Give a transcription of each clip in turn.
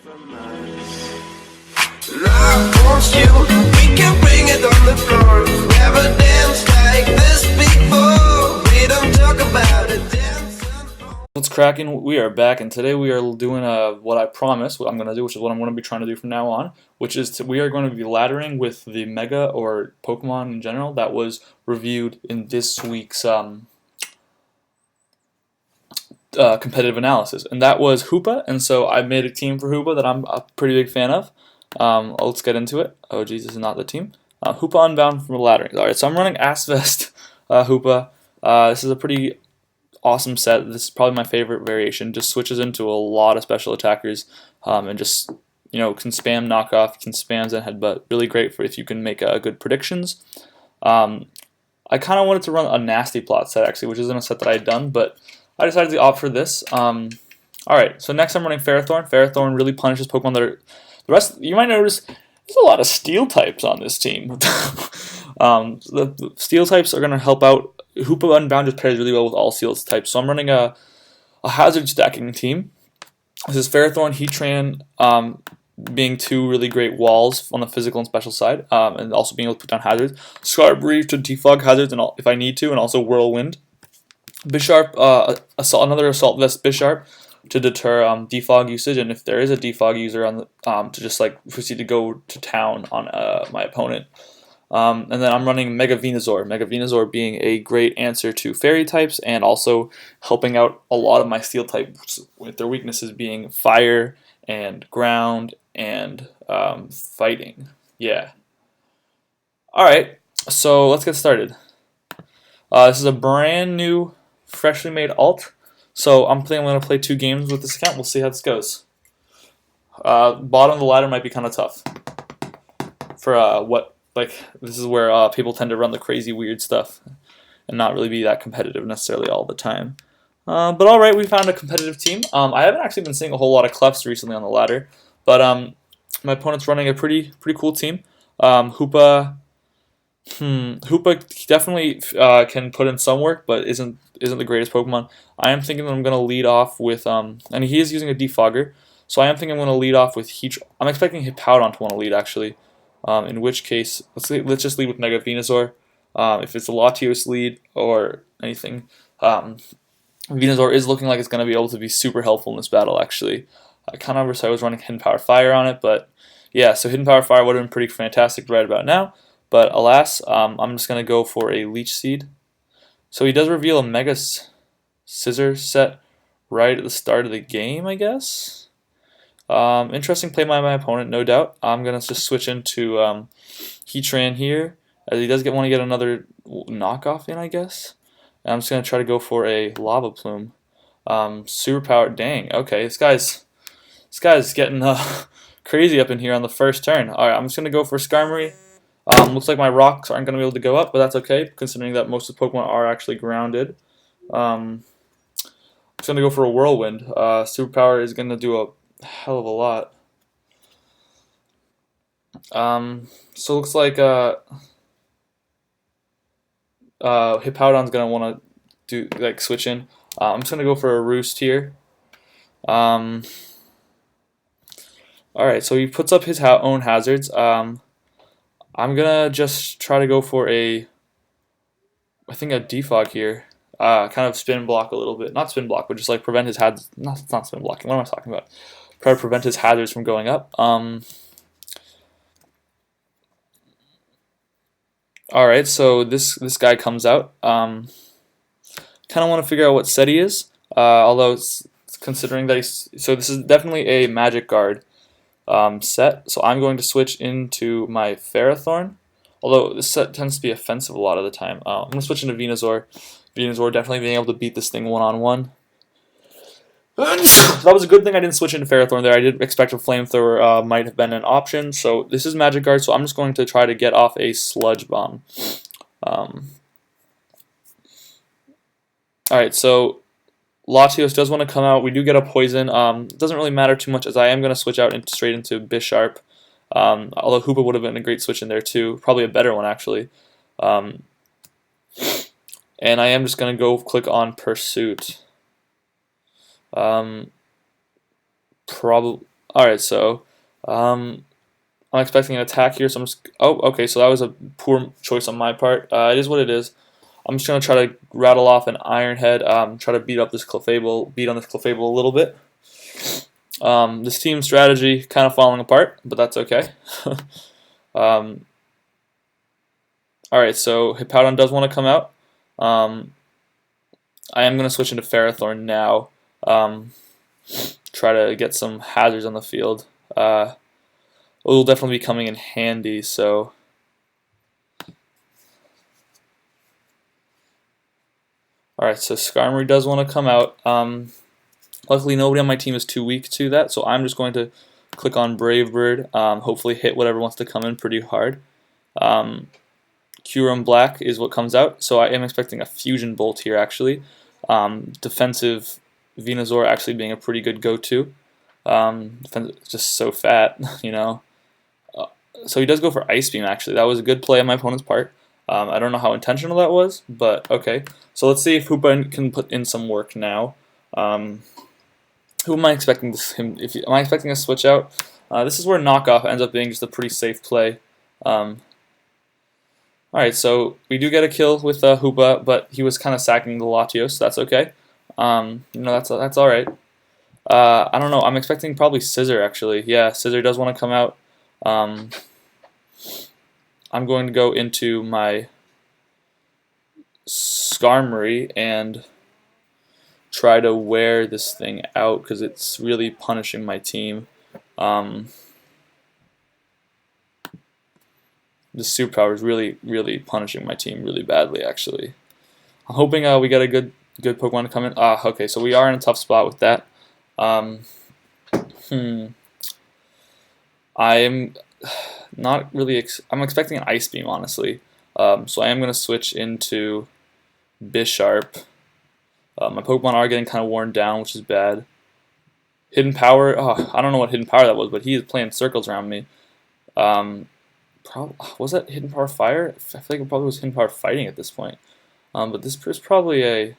from us. And I want you, we can bring it on the floor. Never danced like this before. We don't talk about it. What's cracking? We are back, and today we are doing what I promised, what I'm going to do, which is what I'm going to be trying to do from now on, which is we are going to be laddering with the Mega or Pokemon in general that was reviewed in this week's competitive analysis, and that was Hoopa. And so I made a team for Hoopa that I'm a pretty big fan of. Let's get into it. Oh geez, this is not the team. Hoopa-Unbound from laddering. Alright, so I'm running Asvest Hoopa. This is a pretty awesome set. This is probably my favorite variation. Just switches into a lot of special attackers, and just can spam knockoff, can spam Zen Headbutt. Really great for if you can make good predictions. I kind of wanted to run a nasty plot set actually, which isn't a set that I had done, but I decided to opt for this. Alright, so next I'm running Ferrothorn. Ferrothorn really punishes Pokemon that are... The rest, you might notice, there's a lot of Steel types on this team. The Steel types are going to help out. Hoopa-Unbound just pairs really well with all Steel types. So I'm running a hazard stacking team. This is Ferrothorn, Heatran, being two really great walls on the physical and special side, and also being able to put down hazards. Scarbrief to defog hazards and if I need to, and also Whirlwind. Bisharp, another Assault Vest Bisharp to deter defog usage, and if there is a defog user on the, to just like proceed to go to town on my opponent. And then I'm running Mega Venusaur. Mega Venusaur being a great answer to Fairy types, and also helping out a lot of my Steel types with their weaknesses being Fire and Ground and Fighting. Yeah. Alright, so let's get started. This is a brand new, freshly made alt. So I'm thinking I'm going to play 2 games with this account. We'll see how this goes. Bottom of the ladder might be kind of tough. For this is where people tend to run the crazy weird stuff and not really be that competitive necessarily all the time. But alright, we found a competitive team. I haven't actually been seeing a whole lot of Clefs recently on the ladder, but my opponent's running a pretty cool team. Hoopa definitely can put in some work, but isn't the greatest Pokemon. I am thinking that I'm going to lead off with, and he is using a Defogger, so I am thinking I'm going to lead off with Heatran. I'm expecting Hippowdon to want to lead, actually. In which case, let's just lead with Mega Venusaur. If it's a Latios lead or anything, Venusaur is looking like it's going to be able to be super helpful in this battle, actually. I kind of wish I was running Hidden Power Fire on it, but yeah, so Hidden Power Fire would have been pretty fantastic right about now. But alas, I'm just going to go for a Leech Seed. So he does reveal a Mega Scissor set right at the start of the game, I guess. Interesting play by my opponent, no doubt. I'm going to just switch into Heatran here, as he does want to get another knockoff in, I guess. And I'm just going to try to go for a Lava Plume. Super powered, dang, okay, this guy's getting crazy up in here on the first turn. Alright, I'm just going to go for Skarmory. Looks like my rocks aren't going to be able to go up, but that's okay, considering that most of the Pokemon are actually grounded. I'm just going to go for a Whirlwind. Superpower is going to do a hell of a lot. So it looks like Hippowdon's going to want to switch in. I'm just going to go for a Roost here. Alright, so he puts up his own hazards. I'm gonna just try to go for I think a defog here. Kind of spin block a little bit. Not spin block, but just like prevent his hazards. Not spin blocking. What am I talking about? Try to prevent his hazards from going up. Alright, so this guy comes out. Kind of want to figure out what set he is. Although it's considering that so this is definitely a Magic Guard set, so I'm going to switch into my Ferrothorn, although this set tends to be offensive a lot of the time. I'm going to switch into Venusaur. Venusaur definitely being able to beat this thing one-on-one. That was a good thing I didn't switch into Ferrothorn there. I did expect a Flamethrower might have been an option, so this is Magic Guard, so I'm just going to try to get off a Sludge Bomb. Alright, so Latios does want to come out. We do get a Poison. It doesn't really matter too much, as I am going to switch out straight into Bisharp. Although Hoopa would have been a great switch in there too. Probably a better one, actually. And I am just going to go click on Pursuit. Probably Alright, so I'm expecting an attack here, so I'm just. Oh, okay, so that was a poor choice on my part. It is what it is. I'm just gonna try to rattle off an Iron Head. Try to beat on this Clefable a little bit. This team strategy kind of falling apart, but that's okay. um, all right, so Hippowdon does want to come out. I am gonna switch into Ferrothorn now. Try to get some hazards on the field. It will definitely be coming in handy. So. Alright, so Skarmory does want to come out. Luckily, nobody on my team is too weak to that, so I'm just going to click on Brave Bird, hopefully hit whatever wants to come in pretty hard. Kyurem Black is what comes out, so I am expecting a Fusion Bolt here, actually. Defensive Venusaur actually being a pretty good go-to. Just so fat, you know. So he does go for Ice Beam, actually. That was a good play on my opponent's part. I don't know how intentional that was, but okay. So let's see if Hoopa can put in some work now. Who am I expecting am I expecting a switch out? This is where knockoff ends up being just a pretty safe play. Alright, so we do get a kill with Hoopa, but he was kind of sacking the Latios, so that's okay. That's alright. I don't know, I'm expecting probably Scissor, actually. Yeah, Scissor does want to come out. I'm going to go into my Skarmory and try to wear this thing out because it's really punishing my team. This superpower is really punishing my team really badly, actually. I'm hoping we get a good Pokemon to come in. Okay, so we are in a tough spot with that. I'm not really. I'm expecting an Ice Beam, honestly. So I am going to switch into Bisharp. My Pokemon are getting kind of worn down, which is bad. Hidden Power. Oh, I don't know what Hidden Power that was, but he is playing circles around me. Was that Hidden Power Fire? I feel like it probably was Hidden Power Fighting at this point. But this is probably a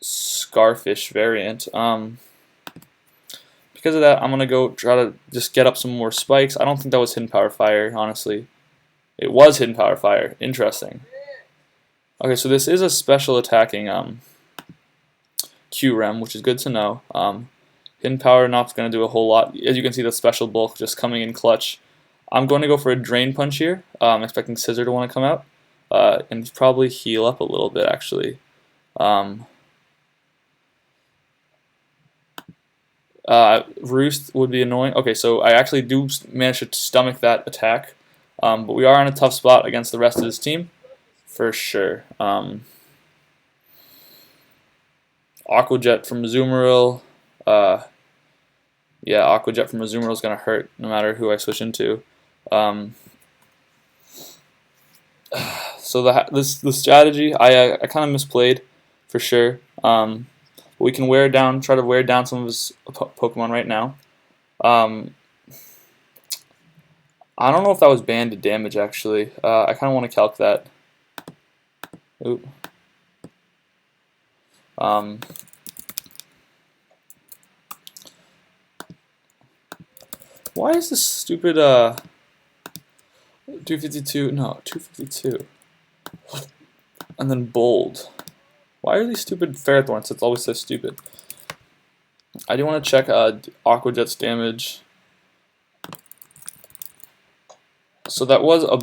Scarfish variant. Because of that, I'm going to go try to just get up some more spikes. I don't think that was Hidden Power Fire, honestly. It was Hidden Power Fire. Interesting. Okay, so this is a special attacking Q-Rem, which is good to know. Hidden Power not going to do a whole lot. As you can see, the special bulk just coming in clutch. I'm going to go for a Drain Punch here. I'm expecting Scissor to want to come out. And probably heal up a little bit, actually. Roost would be annoying. Okay, so I actually do manage to stomach that attack. But we are in a tough spot against the rest of this team. For sure. Aqua Jet from Azumarill. Yeah, Aqua Jet from Azumarill is going to hurt no matter who I switch into. So the strategy, I kind of misplayed, for sure. We can try to wear down some of his Pokemon right now. I don't know if that was banded damage, actually. I kind of want to calc that. Oop. Why is this stupid 252? No, 252. And then bold. Why are these stupid Ferrothorns? It's always so stupid. I do want to check Aqua Jet's damage. So that was a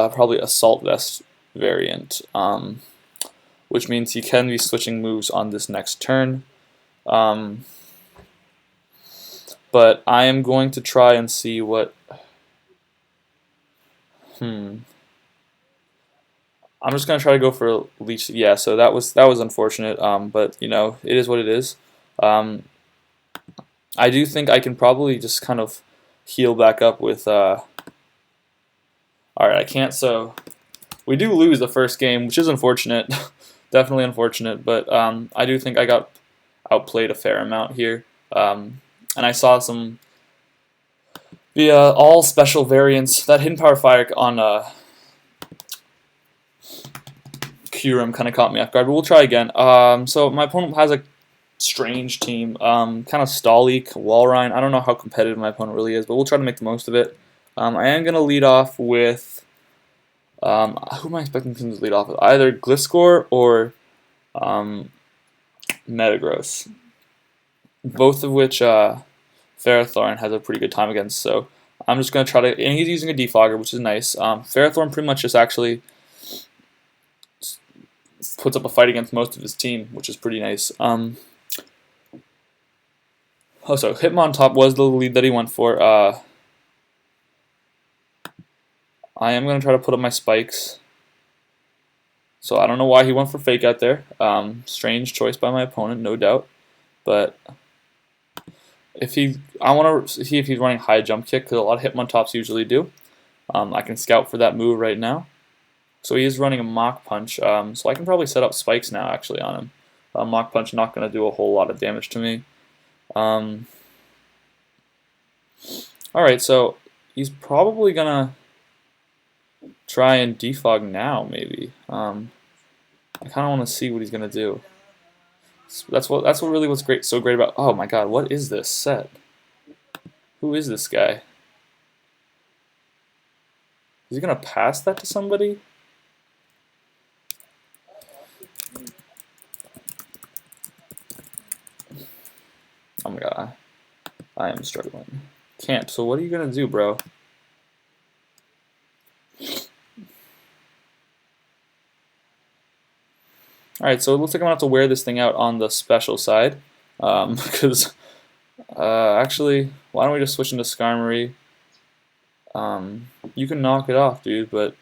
probably Assault Vest variant, which means he can be switching moves on this next turn. But I am going to try and see what. I'm just gonna try to go for a Leech. Yeah, so that was unfortunate. But you know, it is what it is. I do think I can probably just kind of heal back up with. All right, I can't. So we do lose the first game, which is unfortunate. Definitely unfortunate. But I do think I got outplayed a fair amount here. And I saw some all special variants. That Hidden Power Fire on Kyurem kind of caught me off guard, but we'll try again. So my opponent has a strange team. Kind of Stalik, Walrein. I don't know how competitive my opponent really is, but we'll try to make the most of it. I am going to lead off with, who am I expecting him to lead off with? Either Gliscor or Metagross. Both of which Ferrothorn has a pretty good time against, so I'm just going to try to, and he's using a defogger, which is nice. Ferrothorn pretty much just actually puts up a fight against most of his team, which is pretty nice. So Hitmontop was the lead that he went for. I am going to try to put up my spikes. So I don't know why he went for Fake out there. Strange choice by my opponent, no doubt. But I want to see if he's running high jump kick, because a lot of Hitmontops usually do. I can scout for that move right now. So he is running a Mach Punch, so I can probably set up spikes now actually on him. Mach Punch not going to do a whole lot of damage to me. Alright, so he's probably going to try and defog now, maybe. I kind of want to see what he's going to do. That's what really what's so great about. Oh my god, what is this set? Who is this guy? Is he going to pass that to somebody? Oh my god, I am struggling. Can't. So what are you gonna do, bro? Alright, so it looks like I'm gonna have to wear this thing out on the special side. Because actually, why don't we just switch into Skarmory? You can knock it off, dude, but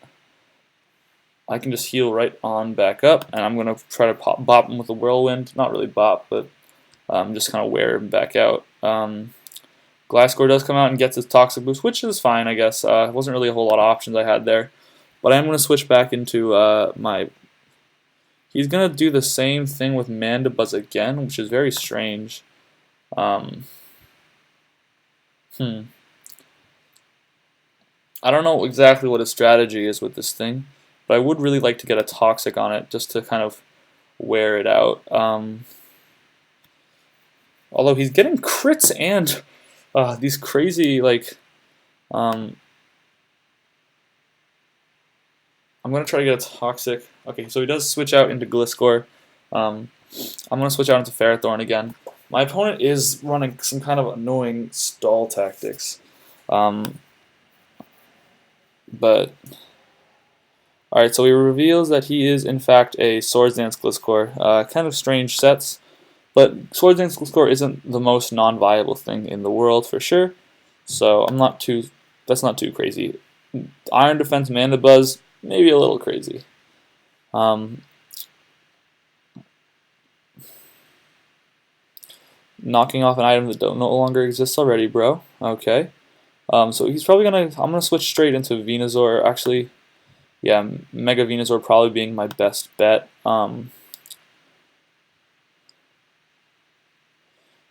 I can just heal right on back up, and I'm gonna try to bop him with a Whirlwind. Not really bop, but just kind of wear him back out. Gliscor does come out and gets his Toxic Boost, which is fine, I guess. It wasn't really a whole lot of options I had there. But I am going to switch back into my... He's going to do the same thing with Mandibuzz again, which is very strange. I don't know exactly what his strategy is with this thing, but I would really like to get a Toxic on it just to kind of wear it out. Although he's getting crits and these crazy, like, I'm going to try to get a Toxic. Okay, so he does switch out into Gliscor. I'm going to switch out into Ferrothorn again. My opponent is running some kind of annoying stall tactics. But, alright, so he reveals that he is, in fact, a Swords Dance Gliscor. Kind of strange sets. But Swords Dance Gliscor isn't the most non-viable thing in the world for sure, so that's not too crazy. Iron Defense Mandibuzz, maybe a little crazy. Knocking off an item that no longer exists already, bro. Okay. So he's probably I'm gonna switch straight into Venusaur. Actually, yeah, Mega Venusaur probably being my best bet.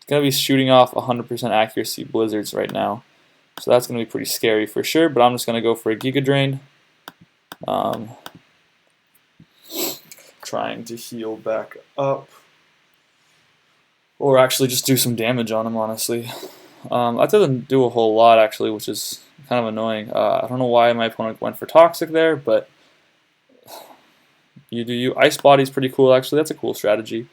Going to be shooting off 100% accuracy blizzards right now, so that's going to be pretty scary for sure, but I'm just going to go for a Giga Drain. Trying to heal back up, or actually just do some damage on him, honestly. That doesn't do a whole lot, actually, which is kind of annoying. I don't know why my opponent went for Toxic there, but you do you. Ice Body's pretty cool, actually. That's a cool strategy.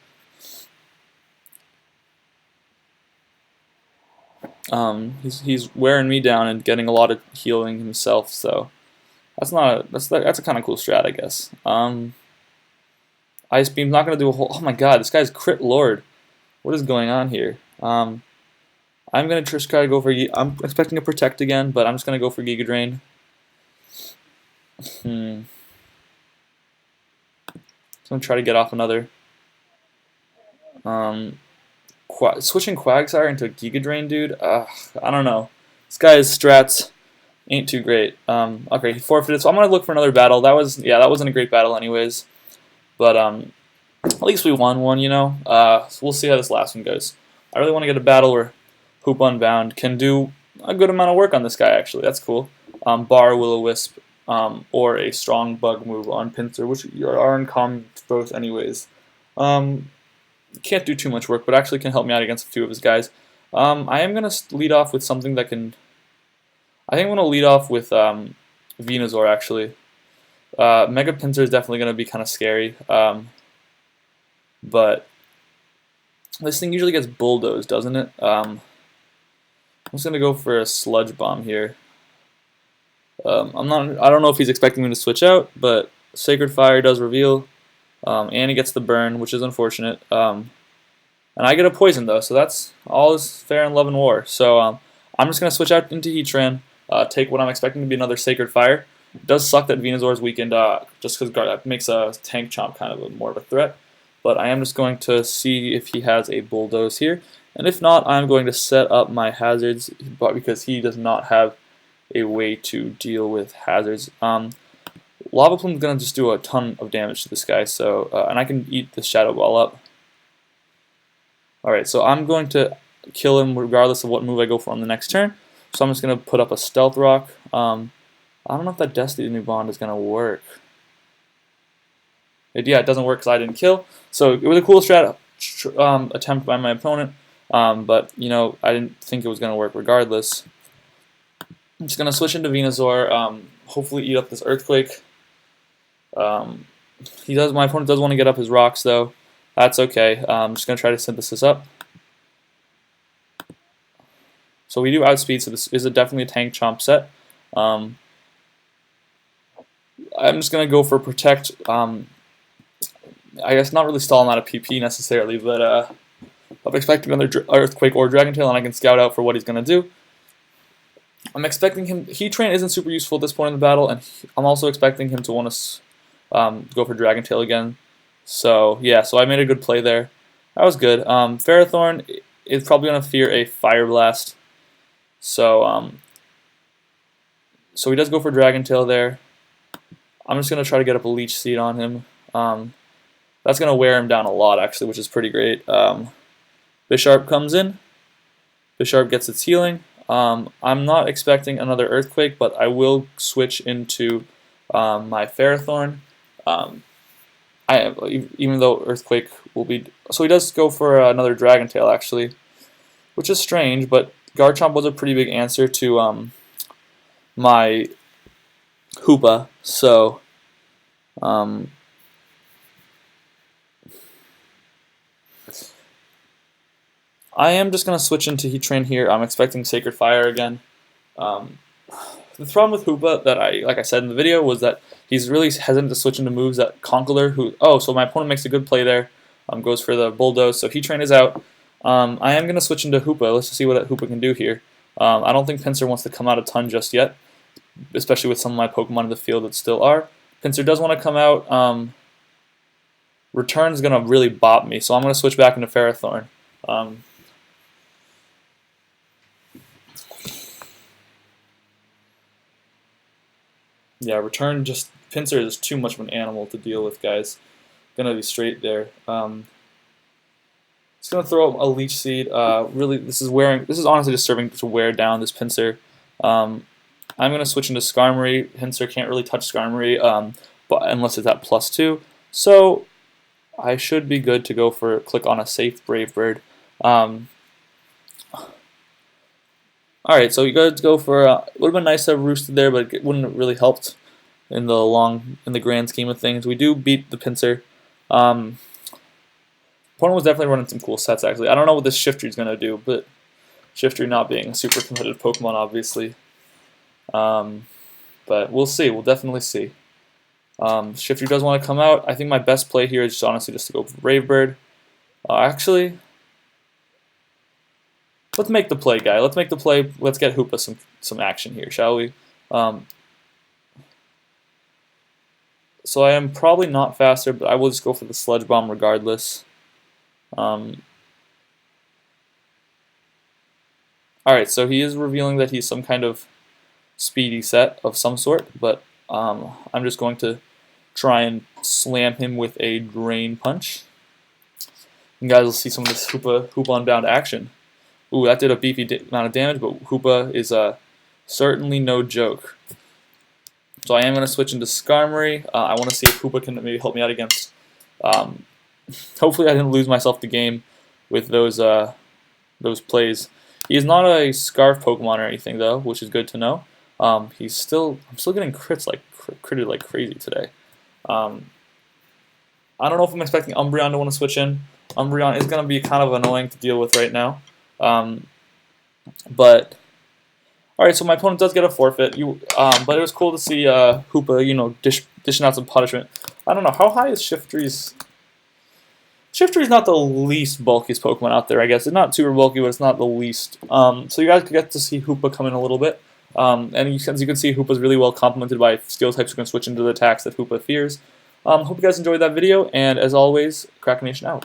He's wearing me down and getting a lot of healing himself, so that's a kind of cool strat, I guess. Ice Beam's not gonna do a whole. Oh my god, this guy's Crit Lord. What is going on here? I'm gonna just try to go for. I'm expecting a Protect again, but I'm just gonna go for Giga Drain. So I'm gonna try to get off another. Switching Quagsire into Giga Drain, dude. I don't know. This guy's strats ain't too great. Okay, he forfeited, so I'm gonna look for another battle. That wasn't a great battle, anyways. But at least we won one, you know. So we'll see how this last one goes. I really want to get a battle where Hoopa-Unbound can do a good amount of work on this guy. Actually, that's cool. Bar Will-O-Wisp, or a strong Bug move on Pinsir, which are uncommon both, anyways. can't do too much work, but actually can help me out against a few of his guys. I am going to lead off with something that can... I think I'm going to lead off with Venusaur, actually. Mega Pinsir is definitely going to be kind of scary, but this thing usually gets bulldozed, doesn't it? I'm just going to go for a Sludge Bomb here. I don't know if he's expecting me to switch out, but Sacred Fire does reveal, and he gets the burn, which is unfortunate. And I get a poison though, so that's all is fair in love and war. So I'm just gonna switch out into Heatran, take what I'm expecting to be another Sacred Fire. It does suck that Venusaur is weakened, just because that makes a Tank Chomp kind of more of a threat. But I am just going to see if he has a Bulldoze here, and if not, I'm going to set up my hazards, but because he does not have a way to deal with hazards. Lava Plume is going to just do a ton of damage to this guy, so and I can eat the Shadow Ball up. Alright, so I'm going to kill him regardless of what move I go for on the next turn. So I'm just going to put up a Stealth Rock. I don't know if that Destiny Bond is going to work. Yeah, it doesn't work because I didn't kill. So it was a cool attempt by my opponent, but you know, I didn't think it was going to work regardless. I'm just going to switch into Venusaur, hopefully eat up this Earthquake. My opponent does want to get up his rocks though. That's okay. I'm just going to try to synthesis up. So we do outspeed, so this is definitely a Tank Chomp set. I'm just going to go for Protect. I guess not really stall him out of PP necessarily, but I'm expecting another Earthquake or Dragon Tail, and I can scout out for what he's going to do. I'm expecting him... Heatran isn't super useful at this point in the battle, and I'm also expecting him to want to go for Dragon Tail again. So, yeah, so I made a good play there. That was good. Ferrothorn is probably going to fear a Fire Blast. So, so he does go for Dragon Tail there. I'm just going to try to get up a Leech Seed on him. That's going to wear him down a lot, actually, which is pretty great. Bisharp comes in. Bisharp gets its healing. I'm not expecting another Earthquake, but I will switch into my Ferrothorn. Even though Earthquake will be... So he does go for another Dragon Tail, actually, which is strange, but Garchomp was a pretty big answer to my Hoopa, so... I am just going to switch into Heatran here. I'm expecting Sacred Fire again. The problem with Hoopa that like I said in the video, was that he's really hesitant to switch into moves that Conkeler, so my opponent makes a good play there, goes for the Bulldoze, so Heatran is out. I am going to switch into Hoopa. Let's just see what Hoopa can do here. I don't think Pinsir wants to come out a ton just yet, especially with some of my Pokemon in the field that still are. Pinsir does want to come out. Return's going to really bop me, so I'm going to switch back into Ferrothorn. Yeah, Return just... Pinsir is too much of an animal to deal with, guys. Gonna be straight there. Just gonna throw a Leech Seed. Really, this is honestly just serving to wear down this Pinsir. I'm gonna switch into Skarmory. Pinsir can't really touch Skarmory, but unless it's at +2. So I should be good to go for click on a safe Brave Bird. Alright, so you guys go for it would have been nice to have roosted there, but it wouldn't have really helped in the grand scheme of things. We do beat the Pinsir. Opponent was definitely running some cool sets, actually. I don't know what this Shiftry is going to do, but Shiftry not being a super competitive Pokemon, obviously. But we'll see. We'll definitely see. Shiftry does want to come out. I think my best play here is honestly just to go for Brave Bird. Actually, let's make the play, guy. Let's make the play. Let's get Hoopa some action here, shall we? So I am probably not faster, but I will just go for the Sludge Bomb regardless. Alright, so he is revealing that he's some kind of speedy set of some sort, but I'm just going to try and slam him with a Drain Punch. You guys will see some of this Hoopa-Unbound action. Ooh, that did a beefy amount of damage, but Hoopa is certainly no joke. So I am going to switch into Skarmory. I want to see if Hoopa can maybe help me out against hopefully I didn't lose myself the game with those plays. He is not a Scarf Pokemon or anything though, which is good to know. I'm still getting crits critted like crazy today. I don't know if I'm expecting Umbreon to want to switch in. Umbreon is going to be kind of annoying to deal with right now. But alright, so my opponent does get a forfeit. But it was cool to see Hoopa, dishing out some punishment. I don't know, how high is Shiftry's? Shiftry's not the least bulkiest Pokemon out there, I guess. It's not super bulky, but it's not the least. So you guys get to see Hoopa come in a little bit. And as you can see, Hoopa's really well complemented by Steel types who can switch into the attacks that Hoopa fears. Hope you guys enjoyed that video, and as always, Kraken Nation out.